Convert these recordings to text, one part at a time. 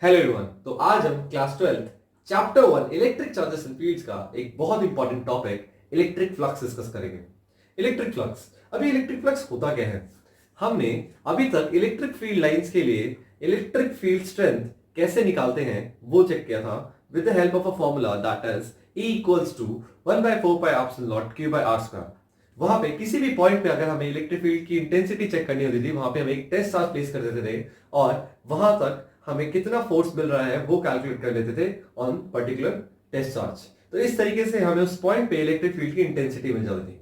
Hello everyone. तो आज हम class 12 chapter 1 electric charges and fields का एक बहुत important topic electric flux discuss करेंगे। इलेक्ट्रिक फ्लक्स, अभी इलेक्ट्रिक फ्लक्स होता क्या है? हमने अभी तक इलेक्ट्रिक फील्ड लाइंस के लिए इलेक्ट्रिक फील्ड स्ट्रेंथ कैसे निकालते हैं वो चेक किया था with the help of a formula that is E equals to 1/4 pi epsilon naught Q by R square. वहां पे किसी भी पॉइंट पे अगर हमें इलेक्ट्रिक फील्ड की इंटेंसिटी चेक करनी होती थी, वहां पे हम एक टेस्ट चार्ज प्लेस कर देते थे और वहां तक हमें कितना फोर्स मिल रहा है वो कैलकुलेट कर लेते थे ऑन पर्टिकुलर टेस्ट चार्ज। तो इस तरीके से हमें उस पॉइंट पे इलेक्ट्रिक फील्ड की इंटेंसिटी मिल जाती थी।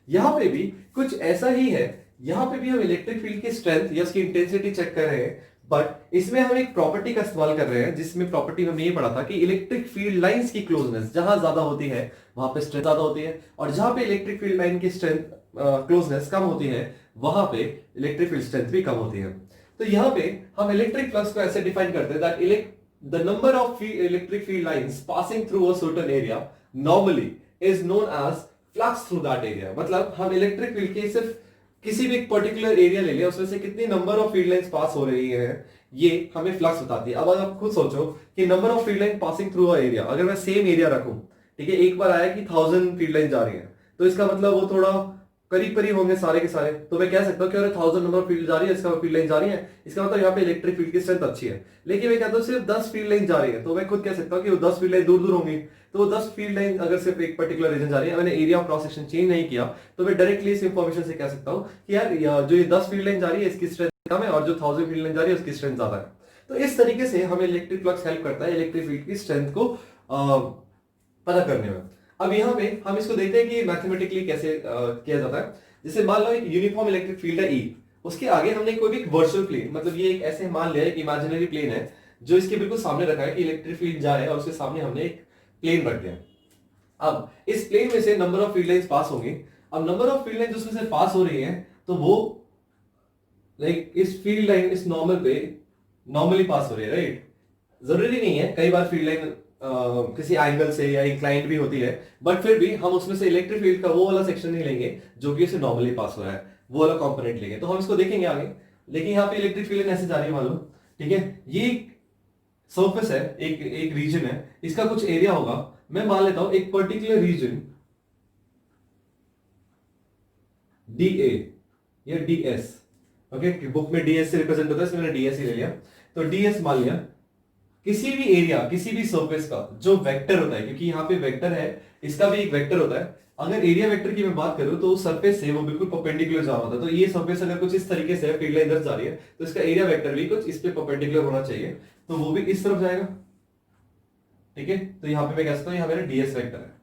यहां पे भी कुछ ऐसा ही है। यहां पे भी हम इलेक्ट्रिक फील्ड की स्ट्रेंथ या उसकी इंटेंसिटी चेक कर रहे हैं, बट इसमें हम एक प्रॉपर्टी का इस्तेमाल कर रहे हैं जिसमें प्रॉपर्टी में हमने ये पढ़ा था कि इलेक्ट्रिक फील्ड लाइंस की क्लोजनेस जहां ज्यादा होती है वहां पे स्ट्रेंथ ज्यादा होती है, और जहां पे इलेक्ट्रिक फील्ड लाइन की स्ट्रेंथ क्लोजनेस कम होती है वहां पे इलेक्ट्रिक फील्ड स्ट्रेंथ भी कम होती है। तो यहां पे हम इलेक्ट्रिक फ्लक्स को ऐसे डिफाइन करते हैं that the number of electric field lines passing through a certain area normally is known as flux through that area। मतलब हम इलेक्ट्रिक फील्ड के सिर्फ किसी भी एक पर्टिकुलर एरिया ले लिया, उसमें से कितनी number of field lines pass हो रही है ये हमें फ्लक्स बताती है। अब आप खुद सोचो कि number of field line passing through a area, अगर मैं सेम एरिया रखूं, ठीक है, एक बार आया कि 1000 फील्ड लाइन जा रही है, तो इसका मतलब वो थोड़ा करीब करीब होंगे सारे के सारे। तो मैं कह सकता हूँ कि अरे 1000 नंबर ऑफ फील्ड जा रही है, इसका फील्ड लाइन जा रही है, इसका मतलब यहाँ पे इलेक्ट्रिक फील्ड की स्ट्रेंथ अच्छी है। लेकिन मैं कहता हूँ सिर्फ 10 फील्ड लाइन जा रही है, तो मैं खुद कह सकता हूँ कि वो 10 फील्ड लाइन दूर दूर होंगी। तो वो 10 फील्ड लाइन अगर सिर्फ एक पर्टिकुलर रीजन जा रही है, मैंने area of cross section change नहीं किया, तो मैं डायरेक्टली इस इंफॉर्मेशन से कह सकता हूँ कि यार जो ये 10 फील्ड लाइन जा रही है इसकी स्ट्रेंथ कम है और जो 1000 फील्ड लाइन जा रही है उसकी स्ट्रेंथ ज्यादा है। तो इस तरीके से हमें इलेक्ट्रिक फ्लक्स हेल्प करता है इलेक्ट्रिक फील्ड की स्ट्रेंथ को पता करने में। अब यहाँ पे हम इसको देखते हैं कि मैथमेटिकली कैसे किया जाता है। जैसे मान लो एक यूनिफॉर्म इलेक्ट्रिक फील्ड है E, उसके आगे हमने कोई भी वर्चुअल प्लेन, मतलब ये एक ऐसे मान लिया एक इमेजिनरी प्लेन है जो इसके बिल्कुल सामने रखा है कि इलेक्ट्रिक फील्ड जा रहा है, और उसके सामने हमने एक प्लेन रख दिया। अब इस प्लेन में से number of field lines pass होंगी। अब नंबर ऑफ फील्ड लाइन जिसमें से पास हो रही है तो वो लाइक इस फील्ड लाइन इस नॉर्मल पे नॉर्मली पास हो रही है, राइट? जरूरी नहीं है, कई बार फील्ड लाइन किसी एंगल से या इंक्लाइंड भी होती है, बट फिर भी हम उसमें से इलेक्ट्रिक फील्ड का वो वाला सेक्शन नहीं लेंगे जो कि उसे नॉर्मली पास हो रहा है, वो वाला कंपोनेंट लेंगे। तो हम इसको देखेंगे आगे। लेकिन यहाँ पे इलेक्ट्रिक फील्ड ऐसे जा रही है मान लो, ठीक है, ये सरफेस है, एक एक रीजन है, इसका कुछ एरिया होगा। मैं मान लेता हूं एक पर्टिकुलर रीजन DA या DS, ओके, बुक में DS से रिप्रेजेंट होता है, इसमें मैंने DS ही ले लिया। तो DS मान लिया किसी भी एरिया किसी भी सरफेस का जो वेक्टर होता है, क्योंकि यहाँ पे वेक्टर है, इसका भी एक वेक्टर होता है। अगर एरिया वेक्टर की मैं बात करूं तो सरफेस से वो बिल्कुल परपेंडिकुलर जा रहा होता है। तो ये सरफेस अगर कुछ इस तरीके से फील्ड लाइन इधर जा रही है तो इसका एरिया वेक्टर भी कुछ इस पे परपेंडिकुलर होना चाहिए, तो वो भी इस तरफ जाएगा, ठीक है। तो यहाँ पे मैं कह सकता हूँ यहाँ मेरा DS वेक्टर है,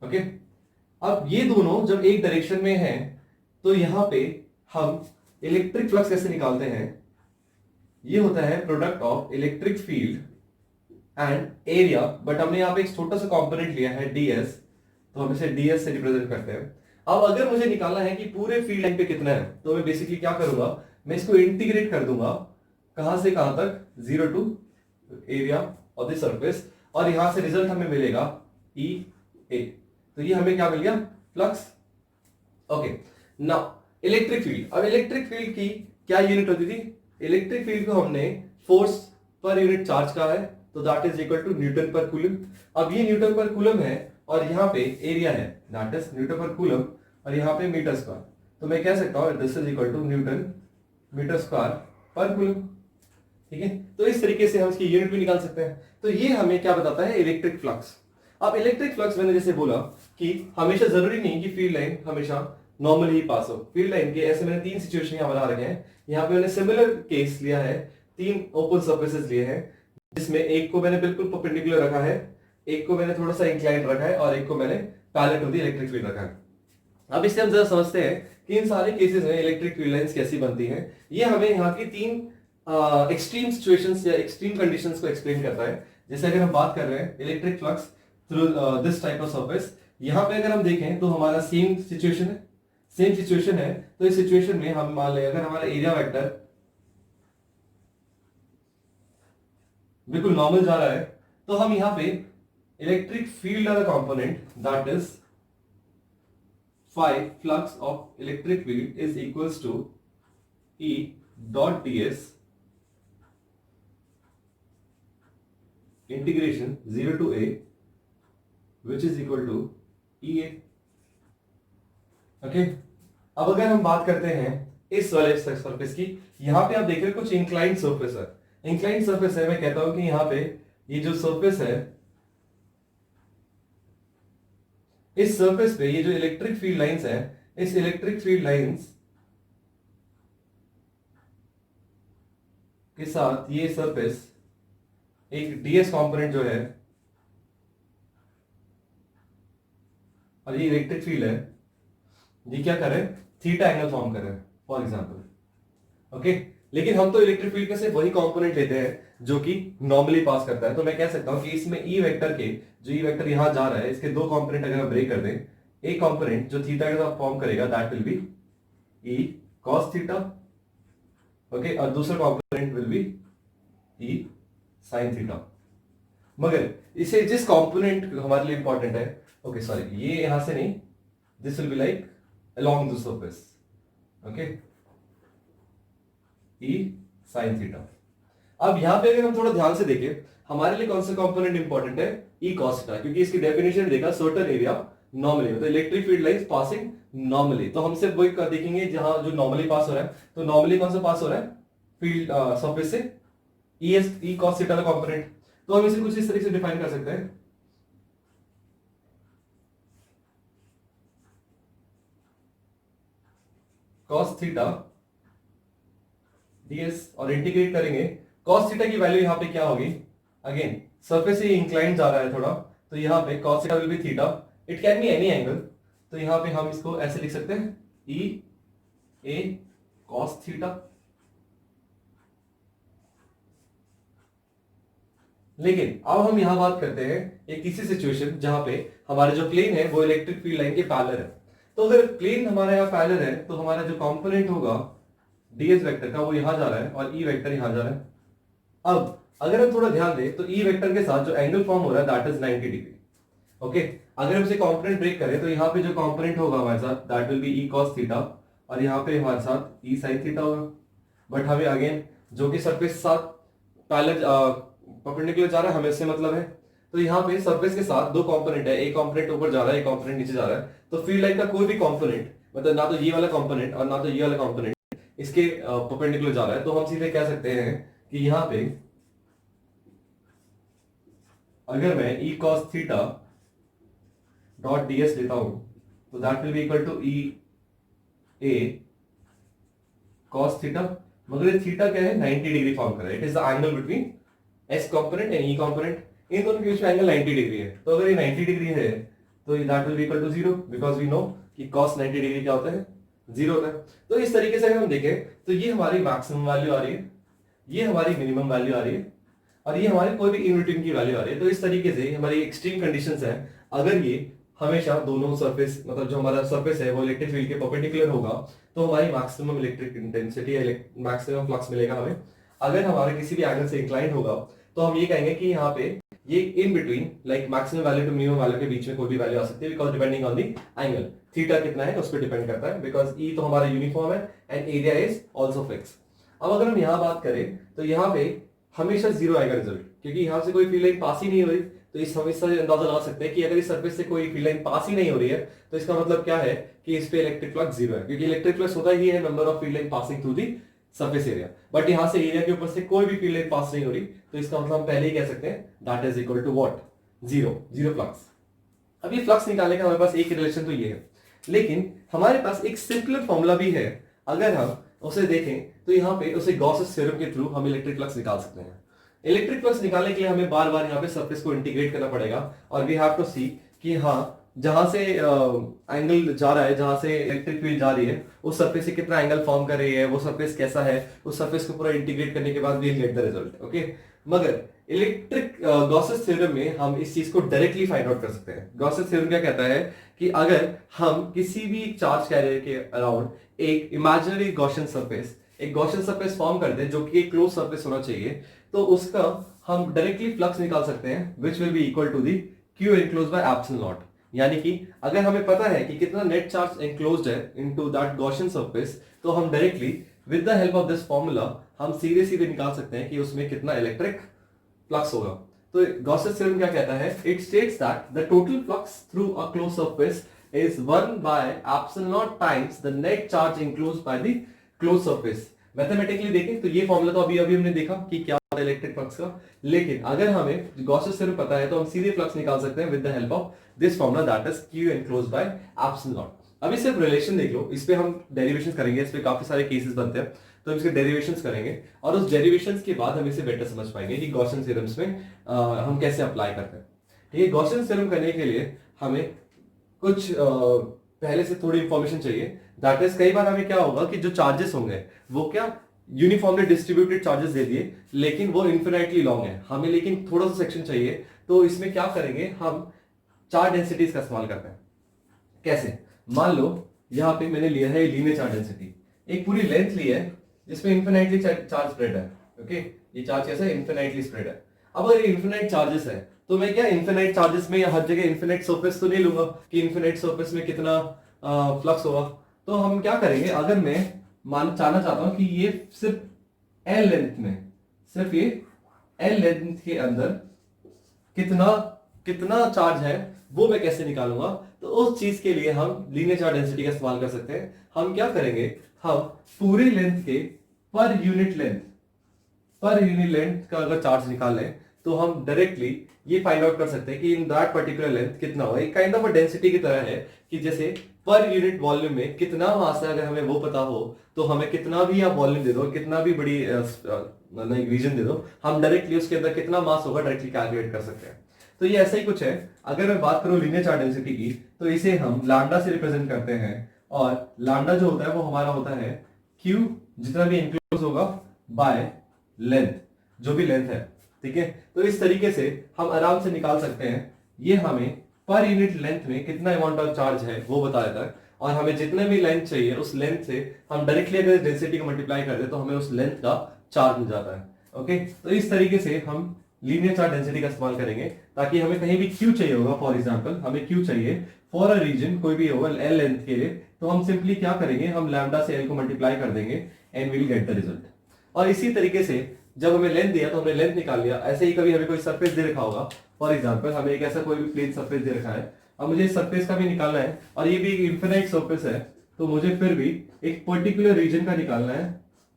ओके। अब ये दोनों जब एक डायरेक्शन में है तो यहाँ पे हम इलेक्ट्रिक फ्लक्स कैसे निकालते हैं? ये होता है product of electric field and area, but हमने यहाँ पे एक छोटा सा कंपोनेंट लिया है DS, तो हम इसे DS से रिप्रेजेंट करते हैं। अब अगर मुझे निकालना है कि पूरे फील्ड लाइन पे कितना है, तो मैं बेसिकली क्या करूंगा, मैं इसको इंटीग्रेट कर दूंगा कहां से कहां तक, 0 to area of the surface, और यहां से रिजल्ट हमें मिलेगा EA। तो ये हमें क्या मिल गया, flux, okay. Now electric field, अब इलेक्ट्रिक फील्ड की क्या यूनिट होती थी? इलेक्ट्रिक फील्ड को हमने फोर्स पर यूनिट चार्ज कहा है, तो that is equal to newton per coulomb. अब ये न्यूटन पर कूलम है और यहाँ पे एरिया है that is Newton per coulomb, और यहाँ पे मीटर स्क्वायर। तो मैं कह सकता हूँ this is equal to newton metre square per coulomb, ठीक है। तो इस तरीके से हम इसकी यूनिट भी निकाल सकते हैं। तो ये हमें क्या बताता है, इलेक्ट्रिक फ्लक्स। अब इलेक्ट्रिक फ्लक्स मैंने जैसे बोला कि हमेशा जरूरी नहीं कि फील्ड लाइन हमेशा नॉर्मली ही पास हो। फील्ड लाइन के ऐसे मैंने 3 सिचुएशन यहां बना रखे हैं। यहाँ पे मैंने सिमिलर केस लिया है, 3 ओपन सर्फेसेस लिए हैं, जिसमें एक को मैंने बिल्कुल परपेंडिकुलर रखा है, एक को मैंने थोड़ा सा इंक्लाइंड रखा है, और एक को मैंने parallel to the electric field रखा है। अब इससे हम जरा समझते हैं कि इन सारे केसेस में इलेक्ट्रिक फील्ड लाइंस कैसी बनती हैं। ये हमें यहाँ की 3 एक्सट्रीम सिचुएशंस या एक्सट्रीम कंडीशंस को एक्सप्लेन करता है। जैसे अगर हम बात कर रहे हैं electric flux through this type of surface, यहाँ पे अगर हम देखें तो हमारा सेम सिचुएशन है। तो इस सिचुएशन में हम मान लें अगर हमारा एरिया वेक्टर बिल्कुल नॉर्मल जा रहा है, तो हम यहां पे इलेक्ट्रिक फील्ड वाला component that is phi flux of electric field is equals to E dot DS integration 0 to a which is equal to EA। Okay, अब अगर हम बात करते हैं इस वाले सरफेस की, यहां पे आप देख रहे हो कुछ इंक्लाइंड सरफेस है। इंक्लाइंड सरफेस है, मैं कहता हूं कि यहां पे ये जो सरफेस है, इस सरफेस पे ये जो इलेक्ट्रिक फील्ड लाइंस है, इस इलेक्ट्रिक फील्ड लाइंस के साथ ये सरफेस एक डीएस कंपोनेंट जो है और ये इलेक्ट्रिक फील्ड है, ये क्या कर रहे हैं, थीटा एंगल फॉर्म कर रहे हैं फॉर एग्जांपल। ओके, लेकिन हम तो इलेक्ट्रिक फील्ड का सिर्फ वही कंपोनेंट लेते हैं जो कि नॉर्मली पास करता है। तो मैं कह सकता हूं कि इसमें ई वेक्टर के जो ई वेक्टर यहां जा रहा है, इसके दो कंपोनेंट अगर हम ब्रेक कर दें, एक कंपोनेंट जो थीटा के साथ फॉर्म करेगा that will be E cos theta, okay, और दूसरा component will be E sine theta. मगर इसे जिस कंपोनेंट हमारे लिए इंपॉर्टेंट है, ओके सॉरी, ये यहां से नहीं, this will be like along the surface, okay, E sin theta। अब यहां पे अगर हम थोड़ा ध्यान से देखें, हमारे लिए कौन सा कंपोनेंट इंपॉर्टेंट है, E cos theta, क्योंकि इसकी डेफिनेशन देखा सर्टेन एरिया नॉर्मली, तो electric field lines passing normally, तो हम सिर्फ वही देखेंगे जहां जो नॉर्मली पास हो रहा है। तो नॉर्मली कौन सा पास हो रहा है, फील्ड सरफेस से E cos theta का कंपोनेंट। तो हम इसे कुछ इस तरीके से डिफाइन कर सकते हैं, cos थीटा ds, और इंटीग्रेट करेंगे cos थीटा की वैल्यू यहां पे क्या होगी, अगेन सरफेस से इंक्लाइन जा रहा है थोड़ा, तो यहां पे cos theta will be theta, it can be any angle, तो यहां पे हम इसको ऐसे लिख सकते हैं E A cos थीटा। लेकिन अब हम यहां बात करते हैं एक तीसरी सिचुएशन जहां पे हमारे जो प्लेन है वो इलेक्ट्रिक फील्ड लाइन के पैरेलल है। तो अगर प्लेन हमारा यहाँ पैरेलल है, तो हमारा जो कंपोनेंट होगा ds वेक्टर का वो यहां जा रहा है और e वेक्टर यहां जा रहा है। अब अगर हम थोड़ा ध्यान दें तो e वेक्टर के साथ जो एंगल फॉर्म हो रहा है दैट इज 90 डिग्री। ओके, अगर हम इसे कंपोनेंट ब्रेक करें तो यहाँ पे जो कंपोनेंट होगा हमारे साथ that will B e cos theta, और यहाँ पे हमारे साथ e sin थीटा होगा। बट हमें अगेन जो कि सरफेस साथ पैरेलल परपेंडिकुलर जा रहा है, हमें इससे मतलब है। तो यहाँ पे सरफेस के साथ दो कंपोनेंट है, एक कंपोनेंट ऊपर जा रहा है, एक कंपोनेंट नीचे जा रहा है। तो फील्ड लाइन का कोई भी कंपोनेंट, मतलब ना तो ये वाला कंपोनेंट और ना तो ये वाला कंपोनेंट इसके परपेंडिकुलर जा रहा है, तो हम सीधे कह सकते हैं कि यहाँ पे अगर मैं e cos theta dot ds लेता हूं तो that will be equal to e a cos theta, मगर ये थीटा क्या है, 90 डिग्री फॉर्म कर रहा है। It is the angle between s component and e component, इन दोनों के बीच में एंगल 90 डिग्री है। तो अगर ये 90 डिग्री है तो that will be equal to 0, because we know कि cos 90 डिग्री क्या होता है, 0 होता है। तो इस तरीके से अगर हम देखें तो ये हमारी मैक्सिमम वैल्यू आ रही है, ये हमारी मिनिमम वैल्यू आ रही है, और ये हमारे कोई भी इन बिटवीन की वैल्यू आ रही है। तो इस तरीके से हमारी एक्सट्रीम कंडीशंस है, अगर ये हमेशा दोनों सरफेस, मतलब जो हमारा सरफेस है वो इलेक्ट्रिक फील्ड के परपेंडिकुलर होगा, तो हमारी मैक्सिमम इलेक्ट्रिक इंटेंसिटी या मैक्सिमम फ्लक्स मिलेगा हमें। अगर हमारे किसी भी एंगल से इंक्लाइंड होगा तो हम ये कहेंगे कि यहाँ पे ये in between like maximum value to minimum value के बीच में कोई भी वैल्यू आ सकती है, because depending on the angle, theta कितना है उस पर डिपेंड करता है, बिकॉज ई तो हमारा यूनिफॉर्म है and area is also fix. अब अगर हम यहाँ बात करें तो यहाँ पे हमेशा 0 आएगा रिजल्ट, क्योंकि यहाँ से कोई फील्ड लाइन पास ही नहीं हो रही। तो इस हम इससे अंदाजा लगा सकते हैं कि अगर इस सरफेस से कोई फील्ड लाइन पास ही नहीं हो रही है तो इसका मतलब क्या है कि इस पे इलेक्ट्रिक फ्लक्स 0 है, क्योंकि इलेक्ट्रिक फ्लक्स होता ही है number of field line passing through the surface area. But यहाँ से एरिया के ऊपर से कोई भी फील्ड लाइन पास नहीं हो रही, तो इसका मतलब हम पहले ही कह सकते हैं that is equal to what, 0 flux. अब ये फ्लक्स निकालने का हमारे पास एक रिलेशन तो ये है, लेकिन हमारे पास एक सिंपलर फॉर्मूला भी है। अगर हम उसे देखें तो यहाँ पे उसे गॉसेस थ्योरम के थ्रू हम इलेक्ट्रिक फ्लक्स निकाल सकते हैं। इलेक्ट्रिक फ्लक्स निकालने के लिए हमें बार बार यहाँ पे सरफेस को इंटीग्रेट करना पड़ेगा, और वी हैव टू सी कि हाँ जहां से एंगल जा रहा है, जहां से इलेक्ट्रिक फील्ड जा रही है, उस सरफेस से कितना एंगल फॉर्म कर रही है, वो सरफेस कैसा है, उस सरफेस को पूरा इंटीग्रेट करने के बाद we get the result. Okay, मगर इलेक्ट्रिक गॉसेस थ्योरम में हम इस चीज को डायरेक्टली फाइंड आउट कर सकते हैं। गॉसेस थ्योरम क्या कहता है कि अगर हम किसी भी चार्ज कैरियर के अराउंड एक इमेजिनरी गॉसियन सरफेस, एक गॉसियन सरफेस फॉर्म कर दे जो कि एक क्लोज सरफेस होना चाहिए, तो उसका हम डायरेक्टली फ्लक्स निकाल सकते हैं, which will be equal to the Q enclosed by epsilon naught. यानी कि अगर हमें पता है कि कितना नेट चार्ज एनक्लोज्ड है इनटू दैट गॉसियन सरफेस, तो हम directly with the help of this formula हम सीधे सीधे निकाल सकते हैं कि उसमें कितना इलेक्ट्रिक फ्लक्स होगा। तो गॉसेस थ्योरम क्या कहता है? It states that the total flux through a close surface is 1 by epsilon naught times the net charge enclosed by the closed surface. Mathematically देखें तो ये फॉर्मूला तो अभी अभी हमने देखा कि क्या होता है इलेक्ट्रिक फ्लक्स का, लेकिन अगर हमें गॉसेस थ्योरम पता है तो हम सीधे फ्लक्स निकाल सकते हैं with the help of this formula that is q enclosed by epsilon naught. अभी सिर्फ रिलेशन देख लो, इस पे हम डेरिवेशंस करेंगे, इस पे काफी सारे केसेस बनते हैं तो हम इसके डेरिवेशंस करेंगे और उस डेरिवेशंस के बाद हम इसे बेटर समझ पाएंगे कि गॉसियन थ्योरम्स में हम कैसे अप्लाई करते हैं. ठीक है, गॉसियन थ्योरम करने के लिए हमें कुछ पहले से थोड़ी इंफॉर्मेशन चाहिए. दैट इज कई बार हमें क्या होगा कि जो चार्जेस होंगे वो क्या यूनिफॉर्मली डिस्ट्रीब्यूटेड चार्जेस दे दिए, लेकिन वो इन्फिनाइटली लॉन्ग है हमें, लेकिन थोड़ा सा सेक्शन चाहिए. तो इसमें क्या करेंगे, हम चार्ज डेंसिटीज का इस्तेमाल करते हैं. कैसे? मान लो यहां पे मैंने लिया है लीनियर चार्ज डेंसिटी, एक पूरी लेंथ ली है जिसमें इन्फिनाइटली चार्ज स्प्रेड है. ओके, ये चार्ज कैसा है? इन्फिनाइटली स्प्रेड है. अब अगर इन्फिनाइट चार्जेस है तो मैं क्या इन्फिनाइट चार्जेस में या हर जगह इन्फिनाइट सरफेस तो नहीं लूंगा कि इन्फिनाइट सरफेस में कितना फ्लक्स होगा. तो हम क्या करेंगे, अगर मैं चाहना चाहता हूं कि ये सिर्फ एल लेंथ में, सिर्फ ये एल लेंथ के अंदर कितना कितना चार्ज है वो मैं कैसे निकालूंगा, तो उस चीज के लिए हम लीनियर चार्ज डेंसिटी का इस्तेमाल कर सकते हैं. हम क्या करेंगे, हम पूरी लेंथ के पर यूनिट लेंथ का अगर चार्ज निकाल लें तो हम डायरेक्टली ये फाइंड आउट कर सकते हैं कि इन दैट पर्टिकुलर लेंथ कितना होगा. एक काइंड ऑफ डेंसिटी की तरह है कि जैसे पर यूनिट वॉल्यूम में कितना मास है, अगर हमें वो पता हो तो हमें कितना भी आप वॉल्यूम दे दो, कितना भी बड़ी रीजन दे दो, हम डायरेक्टली उसके अंदर कितना मास होगा डायरेक्टली कैलकुलेट कर सकते हैं. तो ये ऐसा ही कुछ है. अगर मैं बात करूं लीनियर चार्ज डेंसिटी की तो इसे हम लैम्डा से रिप्रेजेंट करते हैं और लैम्डा जो होता है वो हमारा होता है Q जितना भी इंक्लोज होगा बाय लेंथ, जो भी लेंथ है. ठीक है, तो इस तरीके से हम आराम से निकाल सकते हैं. ये हमें पर यूनिट लेंथ में कितना अमाउंट ऑफ चार्ज है वो बता देता है और हमें जितने भी लेंथ चाहिए उस लेंथ से हम डायरेक्टली अगर डेंसिटी को मल्टीप्लाई कर दे तो हमें उस लेंथ का चार्ज मिल जाता है. ओके, तो इस तरीके से हम लीनियर चार्ज डेंसिटी का इस्तेमाल करेंगे ताकि हमें कहीं भी Q चाहिए होगा. फॉर एग्जांपल हमें Q चाहिए फॉर अ रीजन कोई भी होगा L लेंथ के लिए, तो हम सिंपली क्या करेंगे, हम लैम्डा से L को मल्टीप्लाई कर देंगे and we will get the result. और इसी तरीके से जब हमें लेंथ दिया तो हमने लेंथ निकाल लिया. ऐसे ही कभी हमें कोई सरफेस दे रखा होगा, फॉर एग्जांपल हमें एक ऐसा कोई भी प्लेन सरफेस दे रखा है और मुझे इस सरफेस का भी निकालना है और ये भी एक इनफिनाइट सरफेस है, तो मुझे फिर भी एक पर्टिकुलर रीजन का निकालना है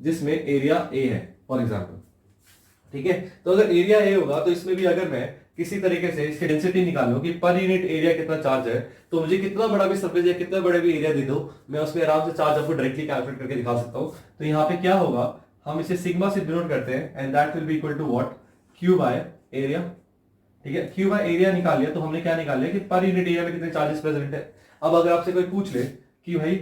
जिसमें एरिया A है फॉर एग्जांपल. ठीक है, तो अगर एरिया A होगा तो इसमें भी अगर मैं किसी तरीके से इसकी डेंसिटी निकालूं कि पर यूनिट एरिया कितना चार्ज है, तो मुझे कितना बड़ा भी सरफेस या कितना बड़ा भी एरिया दे दो, मैं उसमें आराम से चार्ज आपको डायरेक्टली कैलकुलेट करके दिखा सकता हूं. तो यहाँ पे क्या होगा, हम इसे सिग्मा से डिनोट करते हैं and that will be equal to what, Q by area. ठीक है, Q बाय एरिया निकाल लिया तो हमने क्या निकाल लिया कि पर यूनिट एरिया में कितने चार्जेस प्रेजेंट है. अब अगर आपसे कोई पूछ ले कि भाई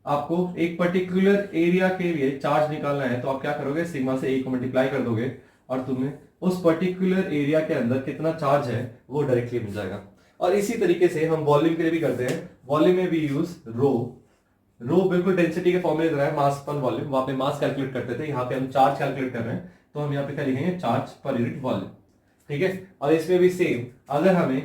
आपको एक पर्टिकुलर एरिया के लिए चार्ज निकालना है तो आप क्या करोगे, सिग्मा से A को मल्टीप्लाई कर दोगे और तुम्हें उस पर्टिकुलर एरिया के अंदर कितना चार्ज है वो डायरेक्टली मिल जाएगा. और इसी तरीके से हम वॉल्यूम के लिए भी करते हैं. वॉल्यूम में भी यूज रो बिल्कुल डेंसिटी के फॉर्मूले दे रहा है, मास पर वॉल्यूम. वहां पे मास कैलकुलेट करते थे, यहाँ पे हम चार्ज कैलकुलेट कर रहे हैं तो हम यहाँ पे क्या लिखेंगे, चार्ज पर यूनिट वॉल्यूम. ठीक है, और इसमें भी सेम, अगर हमें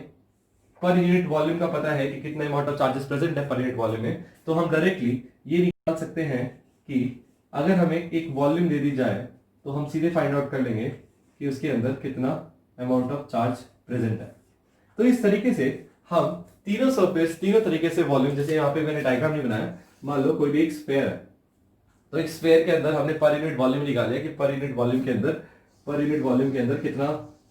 पर यूनिट वॉल्यूम का पता है कि कितना अमाउंट ऑफ चार्जेस प्रेजेंट है पर यूनिट वॉल्यूम में, तो हम डायरेक्टली ये निकाल सकते हैं कि अगर हमें एक वॉल्यूम दे दी जाए तो हम सीधे फाइंड आउट कर लेंगे कि उसके अंदर कितना अमाउंट ऑफ चार्ज प्रेजेंट है. तो इस तरीके से हम तीनों सरफेस तीनों तरीके से वॉल्यूम, जैसे यहाँ पे मैंने डायग्राम नहीं बनाया, मान लो कोई भी एक स्फीयर है तो एक स्फीयर के अंदर हमने पर यूनिट वॉल्यूम निकाला कि पर यूनिट वॉल्यूम के अंदर कितना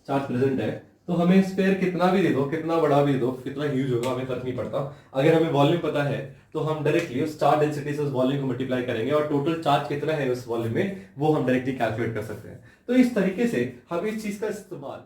चार्ज प्रेजेंट है. तो हमें स्फीयर कितना भी दे दो, कितना बड़ा भी दे दो, कितना ह्यूज होगा हमें फर्क नहीं पड़ता. अगर हमें वॉल्यूम पता है तो हम डायरेक्टली उस चार्ज डेंसिटी से उस वॉल्यूम को मल्टीप्लाई करेंगे और टोटल चार्ज कितना है उस वॉल्यूम में वो हम डायरेक्टली कैलकुलेट कर सकते हैं. तो इस तरीके से हम इस चीज का इस्तेमाल